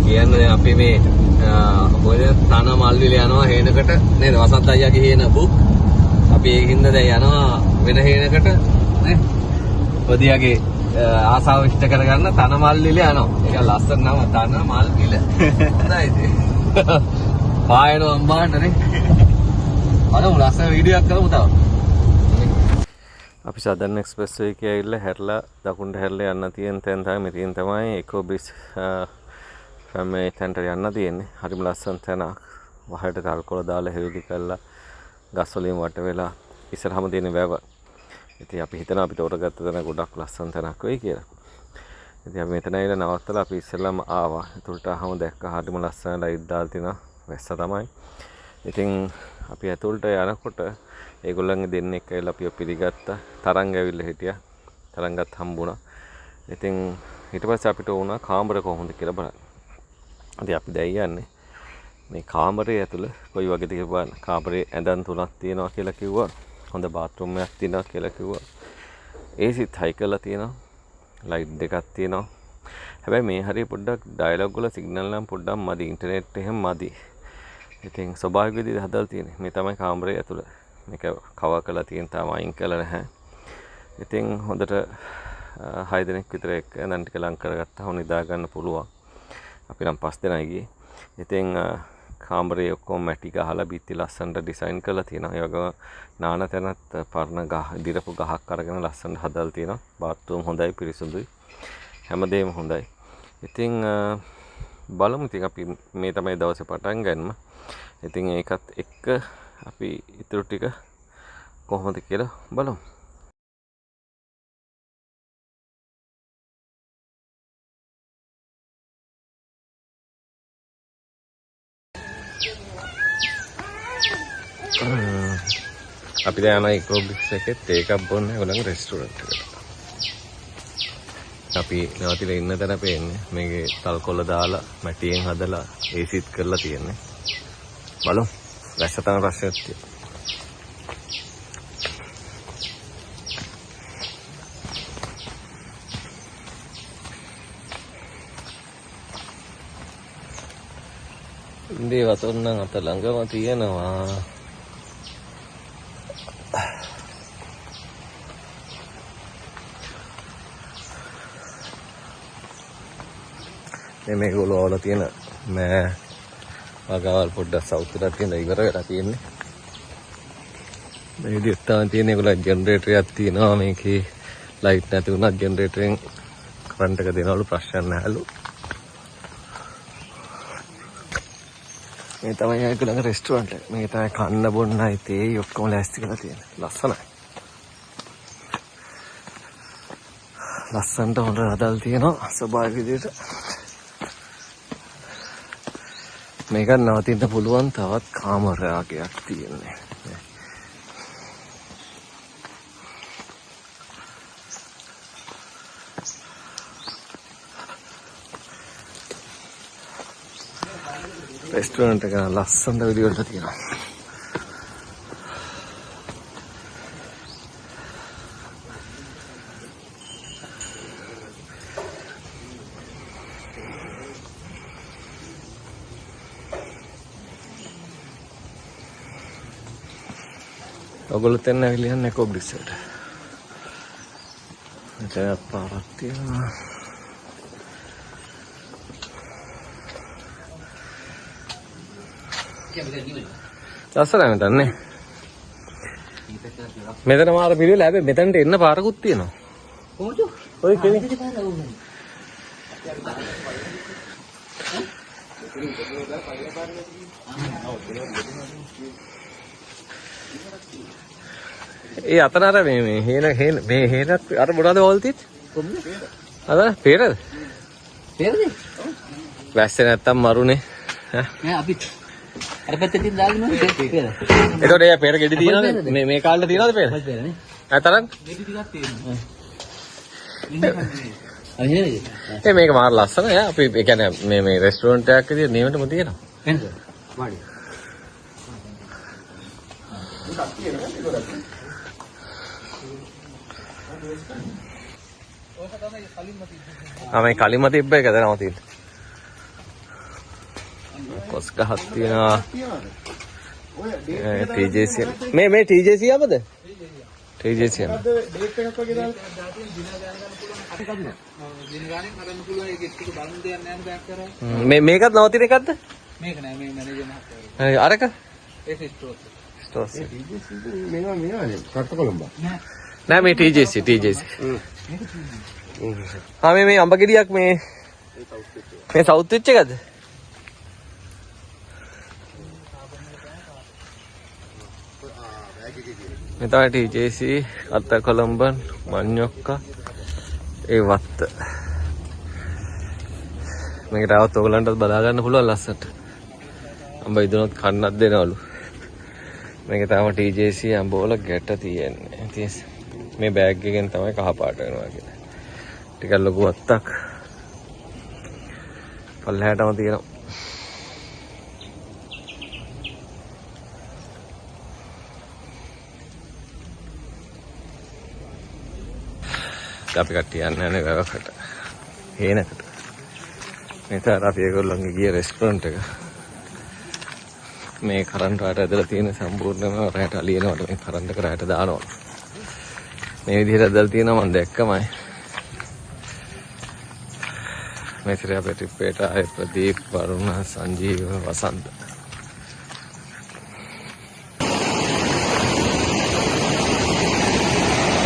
කියන්නේ අපි මේ කොහෙද තන මල්විල යනවා හේනකට නේද වසන්ත අයියාගේ හේන බුක් අපි ඒකින්ද දැන් යනවා වෙන හේනකට නේ ඔදියාගේ ආසාව ඉෂ්ට කරගන්න තන මල්විල යනවා ඒක ලස්සන නම තන මල්විල හොඳයි පායනවා අම්මාට නේ අර ලස්සන වීඩියෝ එකක් කරමු තව අපි සදර්න් එක්ස්ප්‍රස් එකේ ඇවිල්ලා හැරලා දකුණට හැරලා යන්න තියෙන තැන තමයි එකෝ බ්‍රිජ් මේ තැනට යන්න තියෙන්නේ. හරිම ලස්සන තැනක්. වහයට තල්කොළ දාලා හෙවිලි කරලා ගස් වලින් වට වෙලා ඉස්සරහම තියෙන වැව. ඉතින් අපි හිතනවා අපි තෝරගත්ත තැන ගොඩක් ලස්සන තැනක් වෙයි කියලා. ඉතින් අපි මෙතන ඇවිල්ලා නවත්තලා අපි ඉස්සෙල්ලාම ආවා. ඒකට ආවම දැක්කා හරිම ලස්සන ලයිට් දාලා තියෙන වැස්ස තමයි. ඉතින් අපි ඇතුළට යනකොට ඒගොල්ලන්ගේ දෙන්නෙක් ඇවිල්ලා අපිව පිළිගත්තා. තරංග ඇවිල්ලා හිටියා. තරංගත් හම්බුණා. ඉතින් ඊට පස්සේ අපිට වුණා කාමර කොහොමද කියලා බලන්න. ඉතින් අපි දැන් යන්නේ මේ කාමරේ ඇතුළේ කොයි වගේද කියලා බලන්න. කාමරේ ඇඳන් 3ක් තියෙනවා කියලා කිව්වා. හොඳ බාත්රූම් එකක් තියෙනවා කියලා කිව්වා. ඒසිත් හයි කරලා තියෙනවා. ලයිට් දෙකක් තියෙනවා. හැබැයි මේ හරිය පොඩ්ඩක් ඩයලොග් වල සිග්නල් නම් පොඩ්ඩක් මදි. ඉන්ටර්නෙට් එහෙම මදි. ඉතින් ස්වභාවික විදිහට හදලා තියෙන්නේ. මේ තමයි කාමරේ ඇතුළේ. මේක කවර් කරලා තියෙන තාම අයින් කරලා නැහැ. ඉතින් හොඳට 6 දෙනෙක් විතර එක්ක දැන් ටික ලං කරගත්තාම නිදා ගන්න පුළුවන්. අපි නම් 5 දෙනයි ගියේ. ඉතින් කාමරේ ඔක්කොම මැටි ගහලා බිත්ති ලස්සනට ඩිසයින් කරලා තියෙනවා. ඒ වගේම නාන තැනත් පරණ ගහ, දිරපු ගහක් අරගෙන ලස්සනට හදලා තියෙනවා. බාත්රූම් හොඳයි, පිරිසුදුයි. හැමදේම හොඳයි. ඉතින් බලමු ඉතින් අපි මේ තමයි දවසේ පටන් ගන්න. ඉතින් ඒකත් එක්ක අපි ඊටු ටික කොහොමද කියලා බලමු. අපි දැන් යනවා ඉකෝ බ්‍රිජ් එකේ තේ එකක් බොන්න ඒගොල්ලන්ගේ රෙස්ටුරන්ට් එකට. අපි නැවතිලා ඉන්න තැන පේන්නේ මේකේ තල්කොළ දාලා මැටියෙන් හදලා ඒසිත් කරලා තියෙන්නේ. බලමු. වැස්ස තමයි ප්‍රශ්නයක් තියෙන්නේ. ඉන්දිය වතුර නම් අත ළඟම තියෙනවා. මේගොල්ලෝ වල තියෙන මේ වගාවල් පොඩ්ඩක් සවුත්තට තියෙන ඉවර වෙලා තියෙන්නේ. මේ විදිහට තමයි තියෙන්නේ. ඒගොල්ලෝ ජෙනරේටරයක් තියෙනවා. මේකේ ලයිට් නැති වුණත් ජෙනරේටරෙන් කරන්ට් එක දෙනවලු ප්‍රශ්න නැහැලු. මේ තමයි ඒගොල්ලන්ගේ රෙස්ටුරන්ට් එක. මේක තමයි කන්න බොන්නයි තේ ඔක්කොම ලෑස්ති කරලා තියෙන්නේ. ලස්සනයි. ලස්සනට හොඳ හදලා තියෙනවා ස්වභාවික විදිහට. මේක නවතින්න පුළුවන් තවත් කාමරයක් තියෙන්නේ. රෙස්ටුරන්ට් එක ලස්සනට විදිහට තියෙනවා. ඔයගොල්ලෝ තැන්න ඇවිල්ලා යන්නේ එකෝ බ්‍රිජ් එකට. මෙතන පාරක් තියෙනවා. ලස්සනයි මෙතන නේ. මෙතන මාර පිළිවෙල හැබැයි මෙතනට එන්න පාරකුත් තියෙනවා. කොහොමද? ඔය කෙනෙක් ඒ අතන අර මේ හේනත් අර මොනවද වෝල්ටිත් අද පේරද වැස්සේ නැත්තම් මරුනේ නෑ අපි අර පැත්තට දාගෙන පේරද එතකොට එයා පේර ගෙඩි තියනවද මේ කාලේ තියනවද පේර පේරනේ අතරක් ගෙඩි ටිකක් තියෙනවා අයියේ මේක මාර ලස්සන ඈ අපි ඒ කියන්නේ මේ රෙස්ටුරන්ට් එකක් විදිහට නියමටම තියෙනවා. එන්නද? වාඩි. මේ කලින්ම තිබ්බ එකද නවතින්න. කොස් ගහක් තියෙනවා. TJC මේ TJC අපද? TJC ඩේට් එකක් වගේ දාලා දින ගානේ කරන්න පුළුවන් ඒක ටික බලන්න දෙයක් නැහැ බෑක් කරා. මේකත් නවතින එකක්ද? මේක නෑ මේ මැනේජර් මහත්තයා. අරක? ඒක ස්ටෝර්ස්. ස්ටෝර්ස්. මේවානේ කට්ටකොළඹ. නෑ මේ TJC. මේ අඹ ගෙඩියක් මේ සවුත් වෙච්ච එකද? මේ තමයි TJC අත්ත කොළඹන් මඤ්ඤොක්ක ඒ වත්ත. මේකට આવත් ඔයගලන්ටත් බලා ගන්න පුළුවන් ලස්සනට. අඹ ඉදනොත් කන්නක් දෙනවලු. මේක තමයි TJC අඹවල ගැට තියෙන්නේ. ඉතින් මේ බෑග් එකෙන් තමයි කහ පාට වෙනවා කියලා. ටිකක් ලොකු වත්තක්. පල්ලහැටම තියෙනවා. අපි කට්ටිය යන්නේ නැහැ වැවකට. හේනකට. මෙතන අපි ඒගොල්ලන්ගේ ගිය රෙස්ටුරන්ට් එක. මේ කරන්ට් වලට ඇදලා තියෙන සම්පූර්ණම රැට අලියනවට මේ කරන්ට් එක රැට දානවා. මේ විදිහට ඇදලා තියෙනවා මම දැක්කමයි. මේතර අපේ ට්‍රිප් එකට ආයේ ප්‍රදීප් වරුණ සංජීව වසන්ත.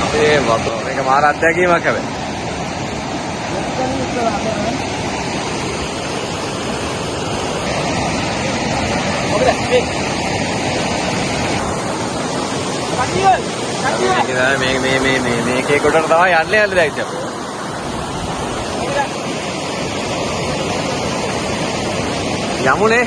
අපේ වතුර මේක මාර අත්දැකීමක් හැබැයි. මේකේ කොටට තමයි යන්නේ දැක්ක. යමුනේ.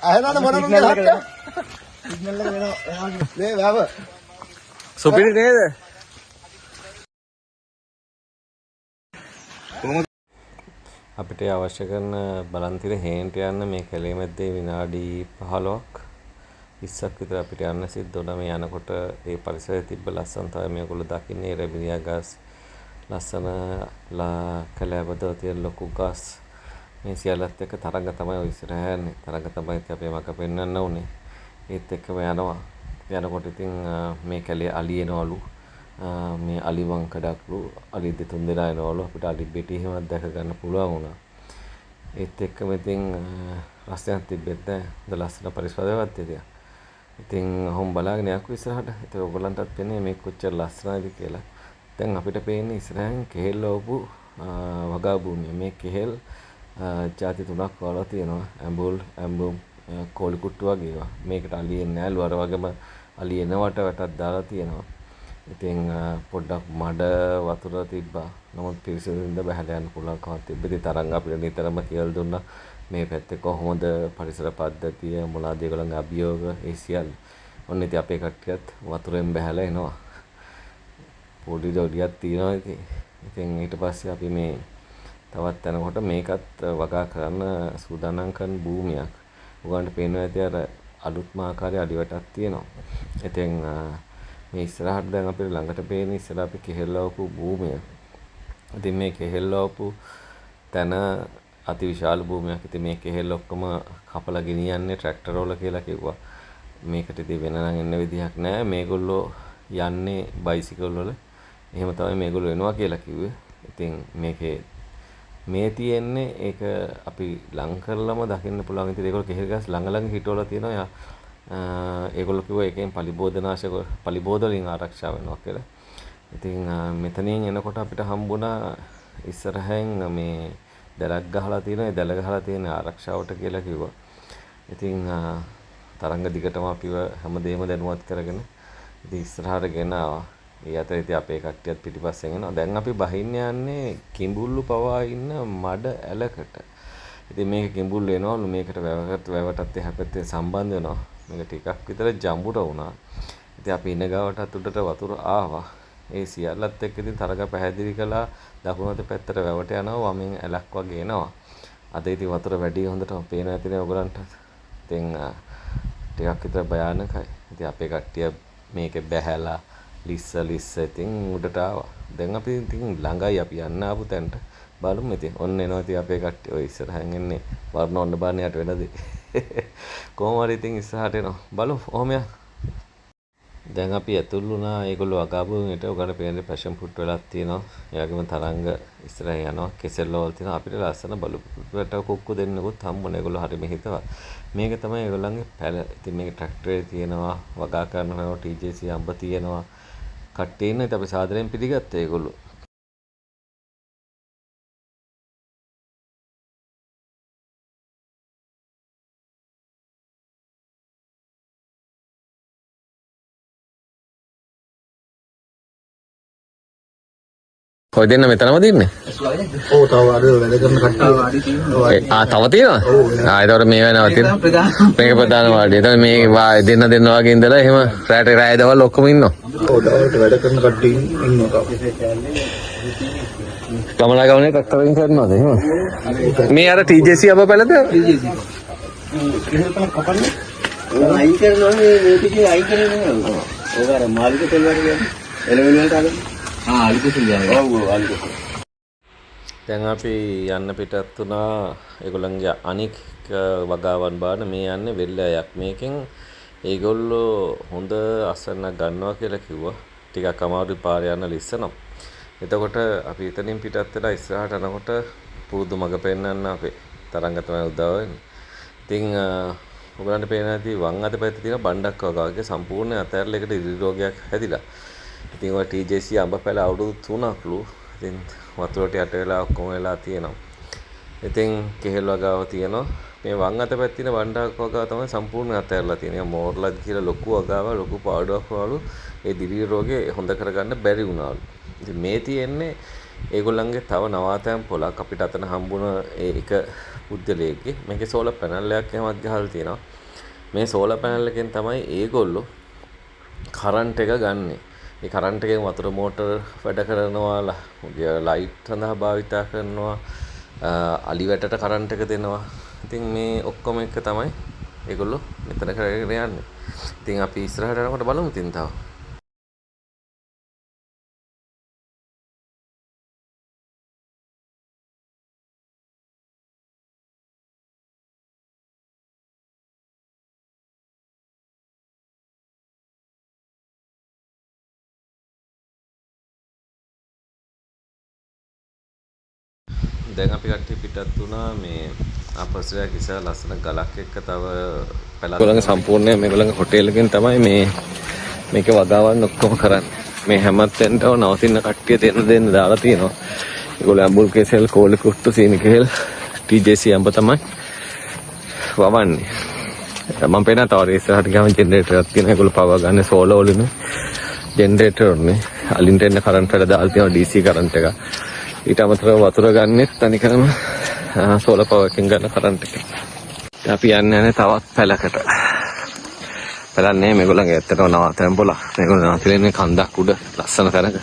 අහනවද මොනවද හත්ත? සිග්නල් එක වෙනවා. මේ වැව. සුපිරි නේද? අපිට අවශ්‍ය කරන බලන්තිර හේන්ට යන්න මේ කැලේ මැද්දේ විනාඩි 15ක් 20ක් විතර අපිට යන්න සිද්ධ වුණා. මේ යනකොට ඒ පරිසරයේ තිබ්බ ලස්සන තමයි මේගොල්ලෝ දකින්නේ. රෙබිනියා ගස් ලස්සන කැලෑවද තියෙන ලොකු ගස් මේ සියල්ලත් එක්ක තරඟ තමයි ඔය ඉස්සරහ යන්නේ. තරඟ තමයි අපේ මක පෙන්වන්න උනේ. ඒත් එක්කම යනවා. යනකොට ඉතින් මේ කැලේ අලි එනවලු. මේ අලි වංකඩක්ලු අලි දෙතුන් දෙනා එනවලු. අපිට අලි බෙටි එහෙමත් දැක ගන්න පුළුවන් වුණා. ඒත් එක්කම ඉතින් රස්තයක් තිබෙත් නැහැ. හොඳ ලස්සන පරිසරයක් තිබියා. ඉතින් ඔහොම බලාගෙන යකු ඉස්සරහට. ඉතින් ඔයගොල්ලන්ටත් පේන්නේ මේ කොච්චර ලස්සනයිද කියලා. දැන් අපිට පේන්නේ ඉස්සරහින් කෙහෙල් ලෝපු වගා භූමිය. මේ කෙහෙල් ජාති තුනක් වල තියෙනවා. ඇඹුල්, ඇඹුම්, කෝලි කුට්ටු වගේ ඒවා. මේකට අලි එන්නේ නැහැ. අර වගේම අලි එනවට වැටක් දාලා තියෙනවා. ඉතින් පොඩ්ඩක් මඩ වතුර තිබ්බා. නමුත් පිරිසිදුින්ද බහලා යන්න පුළුවන් කමක් තිබ්බ. ඉතින් තරංග අපිට නිතරම කියලා දුන්නා මේ පැත්තේ කොහොමද පරිසර පද්ධතිය මොනවාද ඒගොල්ලන්ගේ අභියෝග ඒ සියල්ල. ඔන්න ඉතින් අපේ කට්ටියත් වතුරෙන් බහලා එනවා. පොඩි දොඩියක් තියෙනවා ඉතින්. ඉතින් ඊට පස්සේ අපි මේ තවත් යනකොට මේකත් වගා කරන්න සූදානම් කරන භූමියක්. උගන්ට පේනවා ඇති අර අලුත්ම ආකාරයේ අඩිවටක් තියෙනවා. ඉතින් මේ ඉස්සරහට දැන් අපිට ළඟට පේන ඉස්සරහ අපි කෙහෙල්ලවපු භූමිය. ඉතින් මේ කෙහෙල්ලවපු තන අතිවිශාල භූමියක්. ඉතින් මේ කෙහෙල් ඔක්කොම කපලා ගෙනියන්නේ ට්‍රැක්ටර් වල කියලා කිව්වා. මේකට ඉතින් වෙන නම් එන්න විදිහක් නැහැ. මේගොල්ලෝ යන්නේ බයිසිකල් වල. එහෙම තමයි මේගොල්ලෝ එනවා කියලා කිව්වේ. ඉතින් මේකේ මේ තියෙන්නේ ඒක අපි ලං කරලම දකින්න පුළුවන්. ඉතින් ඒගොල්ලෝ කෙහෙල් ගස් ළඟ ළඟ හිටවලා තියෙනවා. ඒගොල්ලෝ කිව්වා ඒකෙන් පලිබෝධ වලින් ආරක්ෂා වෙනවා කියලා. ඉතින් මෙතනින් එනකොට අපිට හම්බුණා ඉස්සරහෙන් මේ දැලක් ගහලා තියෙනවා. ඒ දැල ගහලා තියෙන ආරක්ෂාවට කියලා කිව්වා. ඉතින් තරංග දිගටම අපිව හැමදේම දැනුවත් කරගෙන ඉතින් ඉස්සරහට ගෙනාවා. ඒ අතරේ ඉතින් අපේ කට්ටියත් පිටිපස්සෙන් එනවා. දැන් අපි බහින්න යන්නේ කිඹුල්ලු පවා ඉන්න මඩ ඇලකට. ඉතින් මේක කිඹුල්ලු එනවලු මේකට වැවටත් එහා පැත්තේ සම්බන්ධ වෙනවා. මේක ටිකක් විතර ජඹුර වුණා. ඉතින් අපි ඉන ගාවටත් උඩට වතුර ආවා. ඒ සියල්ලත් එක්ක ඉතින් තරග පැහැදිලි කළා දකුණත පැත්තට වැවට යනවා වමෙන් ඇලක් වගේ එනවා. අද ඉතින් වතුර වැඩි හොඳටම පේනවා ඇතිනේ ඔයගලන්ට. ඉතින් ටිකක් විතර භයානකයි. ඉතින් අපේ කට්ටිය මේකේ බැහැලා ලිස්ස ඉතින් උඩට ආවා. දැන් අපි ඉතින් ළඟයි අපි යන්න ආපු තැනට. බලමු ඉතින් ඔන්න එනවා ඉතින් අපේ කට්ටිය ඔය ඉස්සරහින් එන්නේ. වර්ණ ඔන්න බලන්න යට වෙනද. කොහොම හරි ඉතින් ඉස්සරහට එනවා. බලමු ඔහොම යන්න. දැන් අපි ඇතුල් වුණා. ඒගොල්ලෝ අගාබුවෙන්ට ඔයගොල්ලෝ පේන්නේ පැෂන් ෆුට් වෙලක් තියෙනවා. ඒ වගේම තරංග ඉස්සරහින් යනවා. කෙසෙල් වල තියෙනවා. අපිට ලස්සන බලුපුට කුක්කු දෙන්නකොත් හම්බුනේ. ඒගොල්ලෝ හරිම හිතවත්. මේක තමයි ඒගොල්ලන්ගේ පැල. ඉතින් මේක ට්‍රැක්ටරේ තියෙනවා. වගා කරනවා TJC අඹ තියෙනවා. කට්ටිය ඉන්න. ඉතින් අපි සාදරයෙන් පිළිගත්තා ඒගොල්ලෝ. කොයි දෙන්න මෙතනම තින්නේ? ඔව් තව අර වැඩ කරන කට්ටිය තව තියෙනවා? ඒතකොට මේ වෙනවා තියෙනවා. මේක ප්‍රධාන වාඩිය. එතකොට මේ දෙන්න වගේ ඉඳලා එහෙම රැට රැය දවල් ඔක්කොම ඉන්නවා. ඔව් දවල්ට වැඩ කරන කට්ටිය ඉන්නවා තව. ගමනාගමනේ ට්‍රැක්ටරෙන් කරනවද එහෙම? මේ අර TJC අප පැලද? TJC. අයින් කරනවා මේ ටිකේ අයින් කරන්නේ නෑ. ඔය අර මාළික තෙල් වල කියන්නේ. එළවලු වලට අගන. දැන් අපි යන්න පිටත් වුණා ඒගොල්ලන්ගේ අනික් වගාවන් බාන මේ යන්නේ වෙල්ලයක්. මේකෙන් ඒගොල්ලෝ හොඳ අසන්නක් ගන්නවා කියලා කිව්වා. ටිකක් අමාරුයි පාර යන්න ලිස්සනවා. එතකොට අපි එතනින් පිටත් වෙලා ඉස්සරහට යනකොට පුරුදු මඟ පෙන්වන්න අපේ තරංග තමයි උදව් වෙන්නේ. ඉතින් ඔයගලන්ට පේනවා ඇති වම් අත පැත්තේ තියෙන බණ්ඩක් වගේ සම්පූර්ණ අතහැරලා එකට ඉරි රෝගයක් හැදිලා. ඉතින් ඔය TJC අඹ පැල අවුරුදු 3ක්ලු. ඉතින් වතුරට යට වෙලා ඔක්කොම වෙලා තියෙනවා. ඉතින් කෙහෙල් වගාව තියෙනවා. මේ වම් අත පැත්තේ තියෙන වණ්ඩාක් වගාව තමයි සම්පූර්ණ අතහැරලා තියෙන්නේ. මෝර්ලත් කියලා ලොකු වගාව ලොකු පාඩුවක් වලු ඒ දිවි රෝගේ හොඳ කරගන්න බැරි වුණාලු. ඉතින් මේ තියෙන්නේ ඒගොල්ලන්ගේ තව නවාතැන් පොලක් අපිට අතන හම්බුණ ඒ එක පුද්ගලයෙක්ගේ මේකේ සෝලර් පැනල් එකක් එහෙමත් ගහලා තියෙනවා. මේ සෝලර් පැනල් එකෙන් තමයි ඒගොල්ලෝ කරන්ට් එක ගන්නෙ. ඒ කරන්ට් එකෙන් වතුර මෝටර් වැඩ කරනවා, ලයිට් සඳහා භාවිතා කරනවා, අලි වැටට කරන්ට් එක දෙනවා. ඉතින් මේ ඔක්කොම එක තමයි ඒගොල්ලෝ මෙතන කරගෙන යන්නේ. ඉතින් අපි ඉස්සරහට යනකොට බලමු තින් තව. දැන් අපි කට්ටිය පිටත් වුණා මේ අපස්සරයක් ඉස්සර ලස්සන ගලක් එක්ක තව පැලක්. ඒගොල්ලන්ගේ සම්පූර්ණ මේගොල්ලන්ගේ හොටෙල් එකෙන් තමයි මේක වගාවන්න ඔක්කොම කරන්නේ. මේ හැමතැනටම නවතින කට්ටිය දෙන්න දාලා තියෙනවා. ඒගොල්ලෝ අඹුල් කෙසෙල්, කෝලි කුට්ටු, සීනි කෙහෙල්, TJC අඹ තමයි වවන්නේ. මම පේනවා තව ඉස්සරහට ගියාම ජෙනරේටර් එකක් තියෙනවා. ඒගොල්ලෝ පවර් ගන්න සෝලර් වලින් ජෙනරේටර් උනේ. අලින්ට එන්න කරන්ට් එක දාලා තියෙනවා DC කරන්ට් එක. ඊට අමතරව වතුර ගන්නෙත් තනිකරම සෝලර් පවර් එකෙන් ගන්න කරන්ට් එක. අපි යන්නේ තවත් පැලකට. පැලන්නේ මේගොල්ලන්ගේ ඇත්තටම නවාතැන් පොළ. මේගොල්ලෝ නවතින්නේ කන්දක් උඩ ලස්සන තැනක.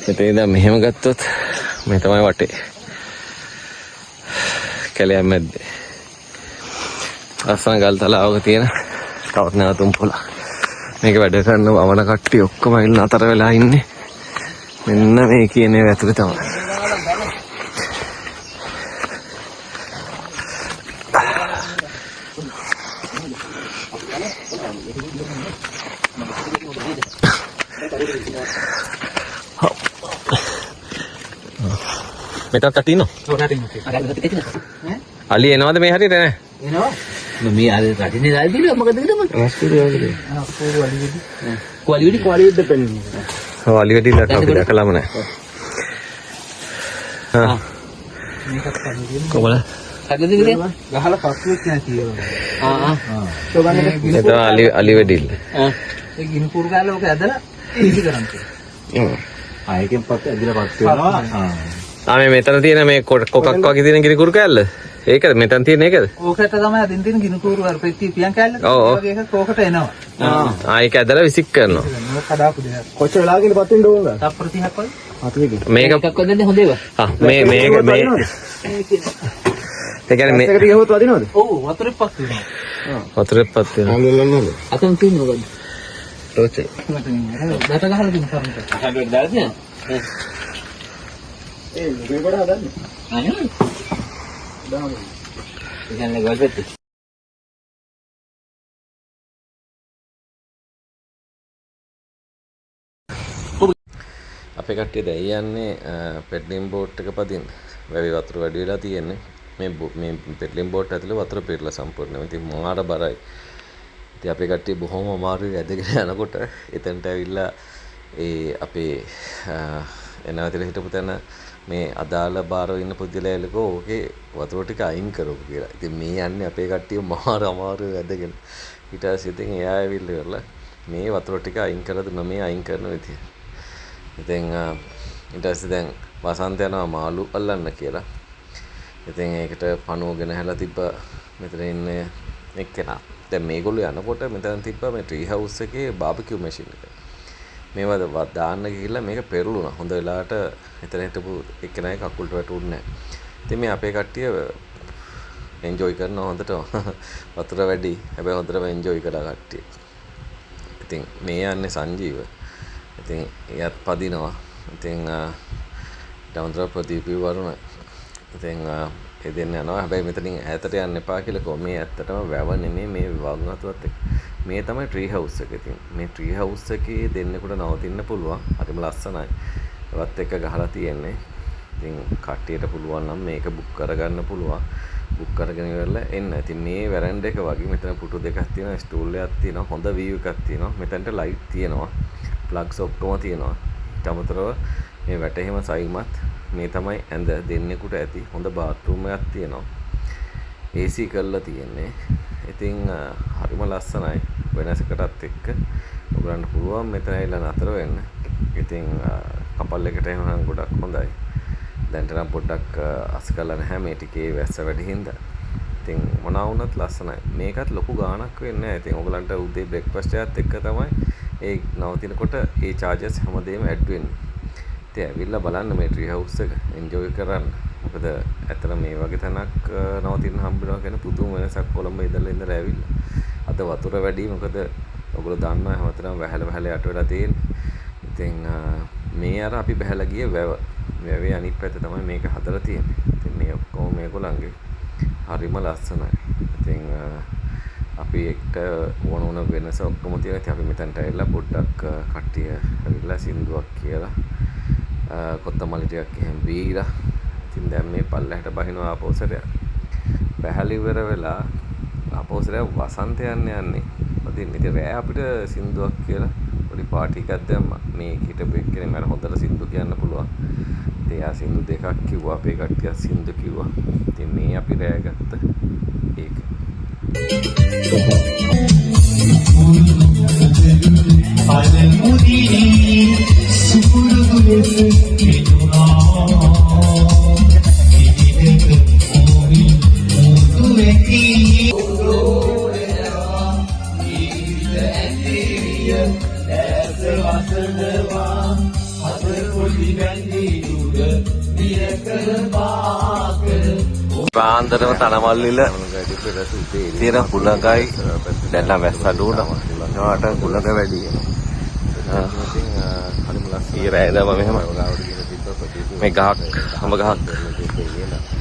මෙතන ඉඳන් මෙහෙම ගත්තොත් මේ තමයි වටේ. කැලේ මැද්දේ. ලස්සන ගල් තලාවක තියෙන තවත් නැවතුම් පොළ. මේක වැඩ කරන වවන කට්ටිය ඔක්කොම ඉන්න අතර වෙලා ඉන්නේ. මෙන්න මේ කියන්නේ වැතුර තමයි. මෙතන කටිනෝ. අලි එනවද මේ හරියට නෑ? එනවා. මේ ආද රටිනේ දාලා දිනවා මොකද කියලා මම රස්කුරු වගේ කොලිවිඩි දෙපෙන්නේ වලිවැඩි දැක්ක අපි දැකලාම නැහැ. හා මේකත් තමයි කොහොමද? හදද විදිය ගහලා පස්සුවෙක් නැතිව එතන අලිවැඩිල්ල. ඒ ගිනි කුරු කාලේ ඔක ඇදලා ඉදි කරන්නේ. ආයෙකින් පස්සේ ඇදලා පස්සේ වෙනවා. මේ මෙතන තියෙන මේ කොකක් වගේ තියෙන ගිනි කුරු කෑල්ල. ඒකද මෙතන තියෙන ඒකද? ඕකට තමයි අදින් තියෙන ගිනි කුරු අර පෙට්ටිය පියන් කෑල්ල. වගේ එකක් ඕකට එනවා. ඒක ඇදලා විසික් කරනවා. මොකක් කඩාපු දෙයක්. කොච්චර වෙලාවකින් පත් වෙන්න ඕනද? තප්පර 30ක් වගේ. මේක එකක් වදින්නේ හොඳ ඒවා. මේක ඒ කියන්නේ මේ එකට ගියොත් වදිනවද? ඔව් වතුරේ පස් වෙනවා. වතුරේ පත් වෙනවා. අල්ලන්නද? අතන තියෙන මොකද? ටෝචේ. බට ගහලා තියෙන කරුණට. අහකට දාලා තියෙන. ඒ ලෝකේ කොට හදන්නේ. අනේ. දාමු. ඉතින් ගොල්පෙත්. අපේ කට්ටිය දැන් යන්නේ පෙඩ්ලින් බෝට් එක පදින්න. වැවි වතුර වැඩි වෙලා තියෙන්නේ. මේ පෙඩ්ලින් බෝට් ඇතුලේ වතුර පිරලා සම්පූර්ණයෙන්ම. ඉතින් මාර බරයි. ඉතින් අපේ කට්ටිය බොහොම අමාරුයි ඇදගෙන යනකොට එතනට ඇවිල්ලා ඒ අපේ එනවතර හිටපු තැන මේ අදාළ බාරව ඉන්න පුද්ගලයාලකෝ ඕකේ වතුර ටික අයින් කරපු කියලා. ඉතින් මේ යන්නේ අපේ කට්ටිය මාර අමාරුයි ඇදගෙන. ඊට පස්සේ ඉතින් එයා ඇවිල්ලා ඉවරලා මේ වතුර ටික අයින් කරලා දුන්නා මේ අයින් කරන විදිය. ඉතින් ඊට පස්සේ දැන් වසන්ත යනවා මාළු අල්ලන්න කියලා. ඉතින් ඒකට පණුව ගෙනහැලා තිබ්බ මෙතන ඉන්නේ එක්කෙනා. දැන් මේගොල්ලෝ යනකොට මෙතන තිබ්බ මේ ට්‍රී හවුස් එකේ බාබකියු මැෂින් එක. මේවා දාන්න ගිහිල්ලා මේක පෙරළුණා. හොඳ වෙලාවට එතන හිටපු එක්කෙනාගේ කකුලට වැටුන්නේ නැහැ. ඉතින් මේ අපේ කට්ටිය එන්ජොයි කරනවා හොඳට. වතුර වැඩි. හැබැයි හොඳටම එන්ජොයි කරලා කට්ටිය. ඉතින් මේ යන්නේ සංජීව. ඉතින් එයත් පදිනවා. ඉතින් ඩවුන්තර ප්‍රදීපි වරුණ. ඉතින් ඒ දෙන්න යනවා. හැබැයි මෙතනින් ඈතට යන්න එපා කියලා කො මේ ඇත්තටම වැව නෙමෙයි මේ වගුණතුවත් එක්ක. මේ තමයි ට්‍රී හවුස් එක. ඉතින් මේ ට්‍රී හවුස් එකේ දෙන්නෙකුට නවතින්න පුළුවන්. හරිම ලස්සනයි. ඒවත් එක්ක ගහලා තියෙන්නේ. ඉතින් කට්ටියට පුළුවන් නම් මේක බුක් කරගන්න පුළුවන්. බුක් කරගෙන ඉවරලා එන්න. ඉතින් මේ වැරන්ඩ් එක වගේ මෙතන පුටු දෙකක් තියෙනවා, ස්ටූල් එකක් තියෙනවා, හොඳ වීව් එකක් තියෙනවා. මෙතනට ලයිට් තියෙනවා. ප්ලග්ස් ඔක්කොම තියෙනවා. ඊට අමතරව මේ වැටේම සයිමත් මේ තමයි ඇඳ දෙන්නෙකුට ඇති හොඳ බාත්රූම් එකක් තියෙනවා. AC කරලා තියෙන්නේ. ඉතින් හරිම ලස්සනයි. වෙනසකටත් එක්ක ඔයගලන්ට පුළුවන් මෙතන ඇවිල්ලා නතර වෙන්න. ඉතින් කපල් එකට එහෙනම් ගොඩක් හොඳයි. දැන්ට නම් පොඩ්ඩක් අස් කරලා නැහැ මේ ටිකේ වැස්ස වැඩි හින්දා. ඉතින් මොනවා වුණත් ලස්සනයි. මේකත් ලොකු ගාණක් වෙන්නේ නැහැ. ඉතින් ඔයගලන්ට උදේ බ්‍රෙක්ෆාස්ට් එකත් එක්ක තමයි ඒ නවතිනකොට ඒ charges හැමදේම ඇඩ් වෙන්නේ. ඉතින් ඇවිල්ලා බලන්න මේ ට්‍රී හවුස් එක එන්ජොයි කරන්න. මොකද ඇත්තට මේ වගේ තැනක් නවතින්න හම්බ වෙනවා කියන පුදුම වෙනසක් කොළඹ ඉඳලා ඇවිල්ලා. අද වතුර වැඩි මොකද ඔයගොල්ලෝ දන්නවා හැමතැනම වැහැල යට වෙලා තියෙන්නේ. ඉතින් මේ අර අපි බහැලා ගිය වැව. වැවේ අනිත් පැත්ත තමයි මේක හදලා තියෙන්නේ. ඉතින් මේ ඔක්කොම මේගොල්ලන්ගේ හරිම ලස්සනයි. ඉතින් අපි එක්ක වුණ වෙනස ඔක්කොම තියෙනවා. ඉතින් අපි මෙතනට ඇවිල්ලා පොඩ්ඩක් කට්ටිය ඇවිල්ලා සින්දුවක් කියලා කොත්තමල්ලි ටිකක් එහෙම බීලා ඉතින් දැන් මේ පල්ලෙහාට බහිනවා ආපෝසරය. බැහැලි ඉවර වෙලා ආපෝසරය වසන්ත යන්නේ. ඉතින් රෑ අපිට සින්දුවක් කියලා පොඩි පාටි එකක් දැම්මා. මේ හිටපු එක්කෙනේ මට හොඳට සින්දු කියන්න පුළුවන්. ඉතින් ආ සින්දු දෙකක් කිව්වා. අපේ කට්ටිය සින්දු කිව්වා. ඉතින් මේ අපි රෑ ගත්ත ඒක. පාන්දරම තනමල්ලිල තියෙන කුලඟයි දැන් නම් වැස්ස අඩු වුණා. ඒකට කුලඟ වැඩි. ඊ රෑදම මෙහෙම මේ ගහක් හැම ගහක්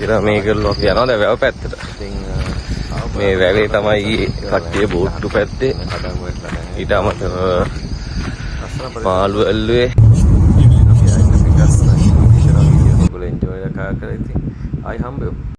ඉතින් මේගොල්ලෝ යනවා දැන් වැව පැත්තට. මේ වැවේ තමයි කට්ටිය බෝට්ටු පැත්තේ ඊට අමතරව මාළු ඇල්ලුවේ ඒගොල්ලෝ එන්ජොයි කරලා ඉතින් ආයි හම්බෙමු.